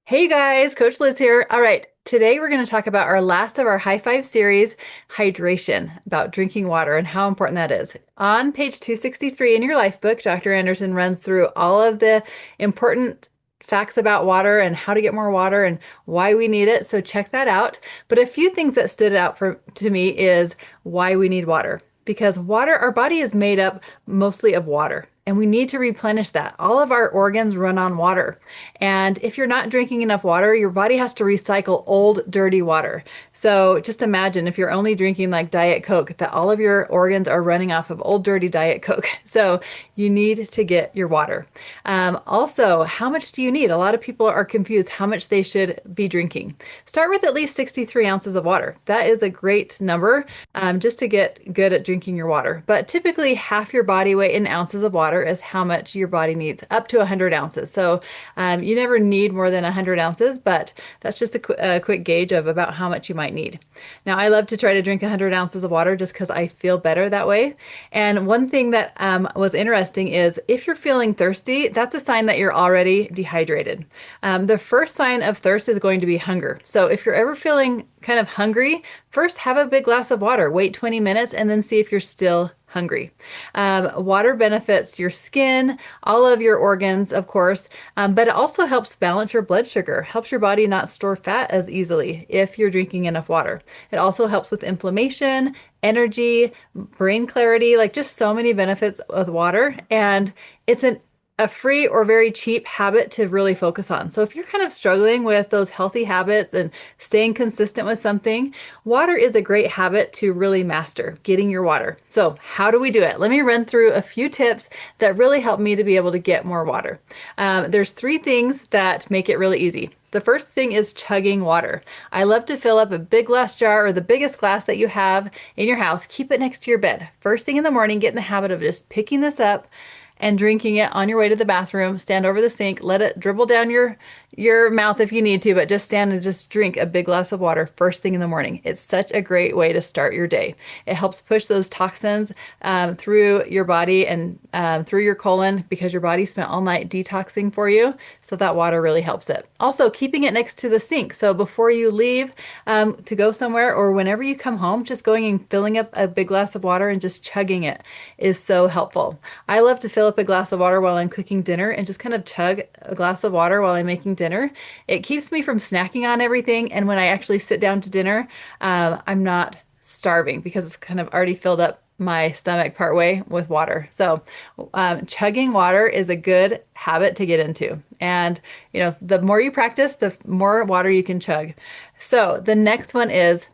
Hey guys, Coach Liz here. All right, today we're going to talk about our last of our High Five series, hydration, about drinking water and how important that is. On page 263 in your life book, Dr. Anderson runs through all of the important facts about water and how to get more water and why we need it. So check that out. But a few things that stood out to me is why we need water. Because water, our body is made up mostly of water, and we need to replenish that. All of our organs run on water. And if you're not drinking enough water, your body has to recycle old, dirty water. So just imagine if you're only drinking like Diet Coke, that all of your organs are running off of old, dirty Diet Coke. So you need to get your water. Also, how much do you need? A lot of people are confused how much they should be drinking. Start with at least 63 ounces of water. That is a great number just to get good at drinking your water. But typically, half your body weight in ounces of water is how much your body needs, up to 100 ounces. So you never need more than 100 ounces, but that's just a quick gauge of about how much you might need. Now, I love to try to drink 100 ounces of water just because I feel better that way. And one thing that was interesting is if you're feeling thirsty, that's a sign that you're already dehydrated. The first sign of thirst is going to be hunger. So if you're ever feeling kind of hungry, first have a big glass of water, wait 20 minutes, and then see if you're still hungry. Water benefits your skin, all of your organs, of course, but it also helps balance your blood sugar, helps your body not store fat as easily if you're drinking enough water. It also helps with inflammation, energy, brain clarity, like just so many benefits with water. And it's a free or very cheap habit to really focus on. So if you're kind of struggling with those healthy habits and staying consistent with something, water is a great habit to really master, getting your water. So how do we do it? Let me run through a few tips that really help me to be able to get more water. There's three things that make it really easy. The first thing is chugging water. I love to fill up a big glass jar or the biggest glass that you have in your house. Keep it next to your bed. First thing in the morning, get in the habit of just picking this up and drinking it on your way to the bathroom. Stand over the sink, let it dribble down your mouth if you need to, but just stand and just drink a big glass of water first thing in the morning. It's such a great way to start your day. It helps push those toxins through your body and through your colon because your body spent all night detoxing for you. So that water really helps it. Also, keeping it next to the sink. So before you leave to go somewhere or whenever you come home, just going and filling up a big glass of water and just chugging it is so helpful. I love to fill up a glass of water while I'm cooking dinner and just kind of chug a glass of water while I'm making dinner. It keeps me from snacking on everything. And when I actually sit down to dinner, I'm not starving because it's kind of already filled up my stomach part way with water. So chugging water is a good habit to get into. And, the more you practice, the more water you can chug. So the next one is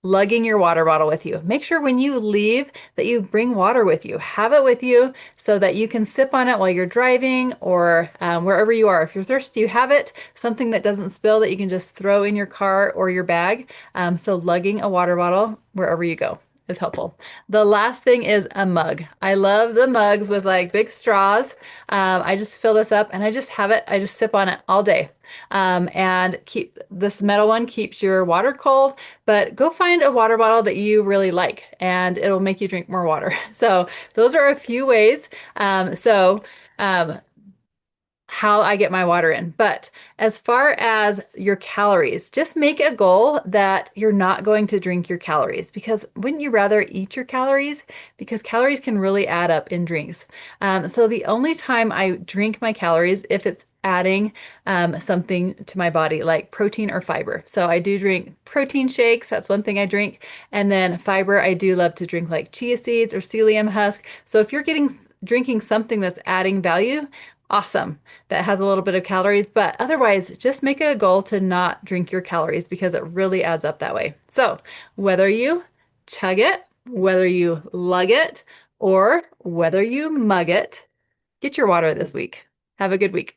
lugging your water bottle with you. Make sure when you leave that you bring water with you. Have it with you so that you can sip on it while you're driving or wherever you are. If you're thirsty, you have it. Something that doesn't spill that you can just throw in your car or your bag. So lugging a water bottle wherever you go is helpful. The last thing is a mug. I love the mugs with like big straws. I just fill this up and I just have it. I just sip on it all day. And keep this metal one keeps your water cold, but go find a water bottle that you really like and it'll make you drink more water. So those are a few ways. Um, how I get my water in. But as far as your calories, just make a goal that you're not going to drink your calories because wouldn't you rather eat your calories? Because calories can really add up in drinks. So the only time I drink my calories if it's adding something to my body like protein or fiber. So I do drink protein shakes. That's one thing I drink. And then fiber, I do love to drink like chia seeds or psyllium husk. So if you're drinking something that's adding value, awesome. That has a little bit of calories, but otherwise just make a goal to not drink your calories because it really adds up that way. So whether you chug it, whether you lug it, or whether you mug it, get your water this week. Have a good week.